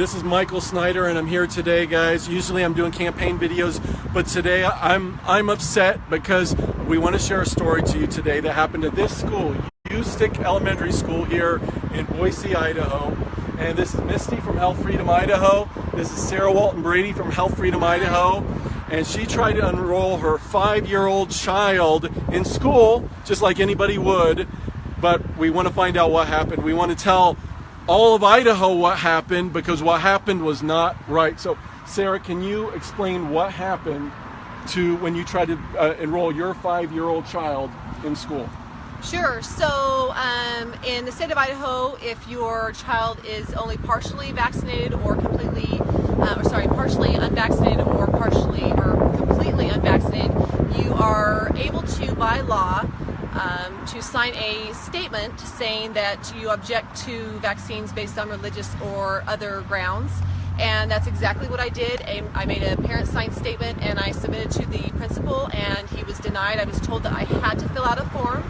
This is Michael Snyder, and I'm here today, guys. Usually I'm doing campaign videos, but today I'm upset because we want to share a story to you today that happened at this school, Stick Elementary School here in Boise, Idaho. And this is Misty from Health Freedom Idaho. This is Sarah Walton Brady from Health Freedom Idaho. And she tried to enroll her 5-year-old child in school, just like anybody would. But we want to find out what happened. We want to tell all of Idaho what happened, because what happened was not right. So, Sarah, can you explain what happened to when you tried to enroll your 5-year-old child in school? Sure. So in the state of Idaho, if your child is only partially vaccinated or partially unvaccinated or completely unvaccinated, you are able to, by law, to sign a statement saying that you object to vaccines based on religious or other grounds. And that's exactly what I did. I made a parent signed statement and I submitted to the principal, and he was denied. I was told that I had to fill out a form.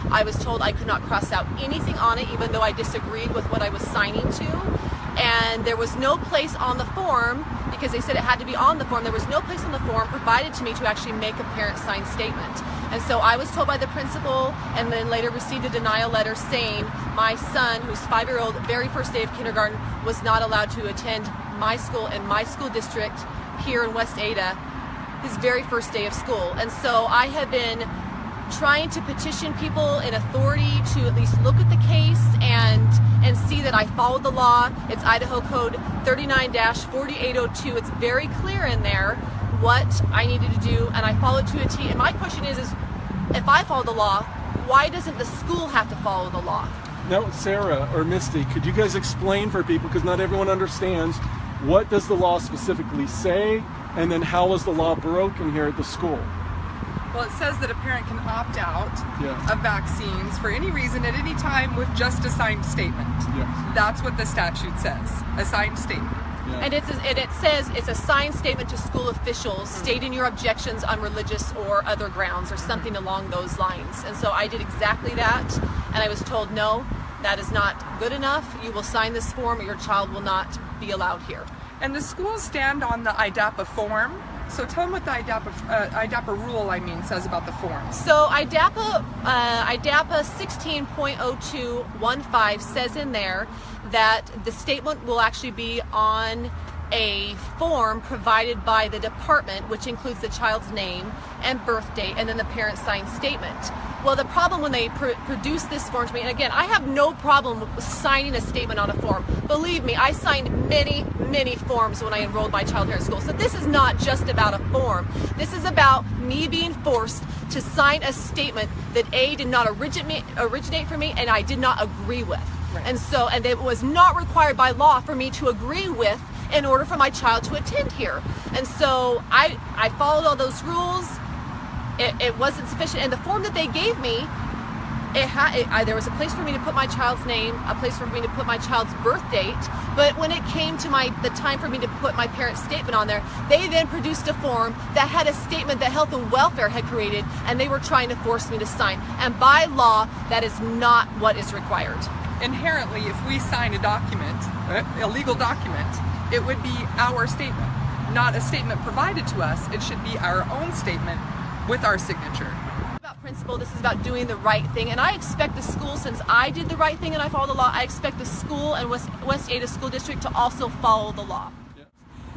I was told I could not cross out anything on it, even though I disagreed with what I was signing to. And there was no place on the form, because they said it had to be on the form, there was no place on the form provided to me to actually make a parent signed statement. And so I was told by the principal, and then later received a denial letter saying my son, who's 5-year-old, very first day of kindergarten, was not allowed to attend my school in my school district here in West Ada, his very first day of school. And so I have been trying to petition people in authority to at least look at the case and see that I followed the law. It's Idaho Code 39-4802. It's very clear in there what I needed to do, and I followed to a T. And my question is if I follow the law, why doesn't the school have to follow the law? Now, Sarah or Misty, could you guys explain for people, because not everyone understands, what does the law specifically say, and then how was the law broken here at the school? Well, it says that a parent can opt out Yeah. of vaccines for any reason at any time with just a signed statement. Yes. That's what the statute says, a signed statement. Yeah. And it says it's a signed statement to school officials stating your objections on religious or other grounds or something along those lines. And so I did exactly that, and I was told, no, that is not good enough. You will sign this form or your child will not be allowed here. And the schools stand on the IDAPA form. So tell them what the IDAPA rule, says about the forms. So IDAPA 16.0215 says in there that the statement will actually be on a form provided by the department, which includes the child's name and birth date, and then the parent signed statement. Well, the problem when they produce this form to me, and again, I have no problem with signing a statement on a form. Believe me, I signed many forms when I enrolled my child here at school. So this is not just about a form. This is about me being forced to sign a statement that A, did not originate for me, and I did not agree with. Right. And it was not required by law for me to agree with in order for my child to attend here. And so I followed all those rules. It wasn't sufficient. And the form that they gave me, there was a place for me to put my child's name, a place for me to put my child's birth date. But when it came to the time for me to put my parent statement on there, they then produced a form that had a statement that Health and Welfare had created, and they were trying to force me to sign. And by law, that is not what is required. Inherently, if we sign a document, a legal document, it would be our statement, not a statement provided to us. It should be our own statement with our signature. About principle, this is about doing the right thing, and I expect the school, since I did the right thing and I followed the law, I expect the school and West Ada School District to also follow the law.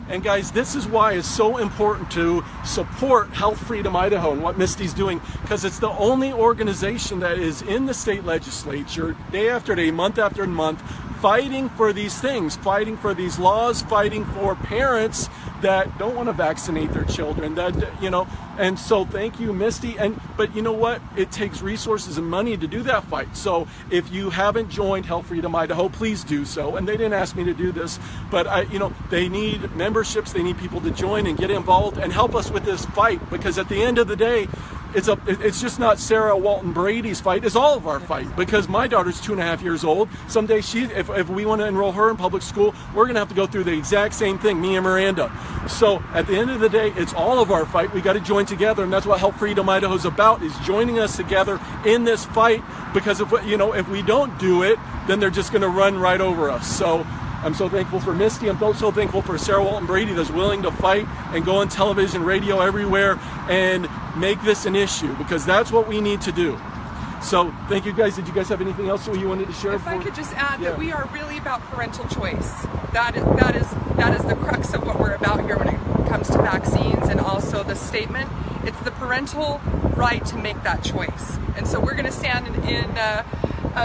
And guys, this is why it's so important to support Health Freedom Idaho and what Misty's doing, because it's the only organization that is in the state legislature day after day, month after month, fighting for these things, fighting for these laws, fighting for parents that don't want to vaccinate their children, and so thank you, Misty. But you know what? It takes resources and money to do that fight. So if you haven't joined Health Freedom Idaho, please do so. And they didn't ask me to do this, but they need memberships, they need people to join and get involved and help us with this fight, because at the end of the day, it's just not Sarah Walton Brady's fight, it's all of our fight, because my daughter's 2.5 years old. Someday if we want to enroll her in public school, we're going to have to go through the exact same thing, me and Miranda. So at the end of the day, it's all of our fight. We got to join together, and that's what Health Freedom Idaho is about, is joining us together in this fight, because if we don't do it, then they're just going to run right over us. So I'm so thankful for Misty. I'm so thankful for Sarah Walton Brady that's willing to fight and go on television, radio, everywhere, and make this an issue, because that's what we need to do. So thank you guys. Did you guys have anything else that you wanted to share? If I could just add Yeah. that we are really about parental choice. That is the crux of what we're about here when it comes to vaccines, and also the statement. It's the parental right to make that choice. And so we're going to stand in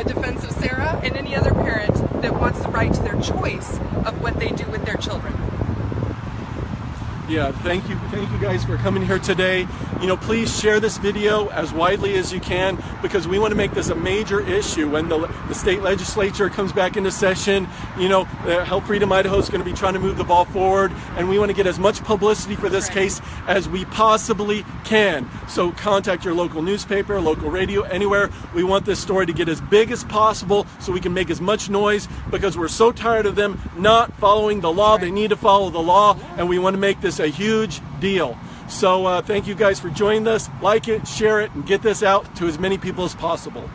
defense of Sarah and any other parent that wants the right to their choice of what they do with their children. Yeah, thank you guys for coming here today. Please share this video as widely as you can, because we want to make this a major issue when the state legislature comes back into session. Health Freedom Idaho is going to be trying to move the ball forward, and we want to get as much publicity for this case as we possibly can. So contact your local newspaper, local radio, anywhere. We want this story to get as big as possible so we can make as much noise, because we're so tired of them not following the law. They need to follow the law, and we want to make this a huge deal. So thank you guys for joining us. Like it, share it, and get this out to as many people as possible.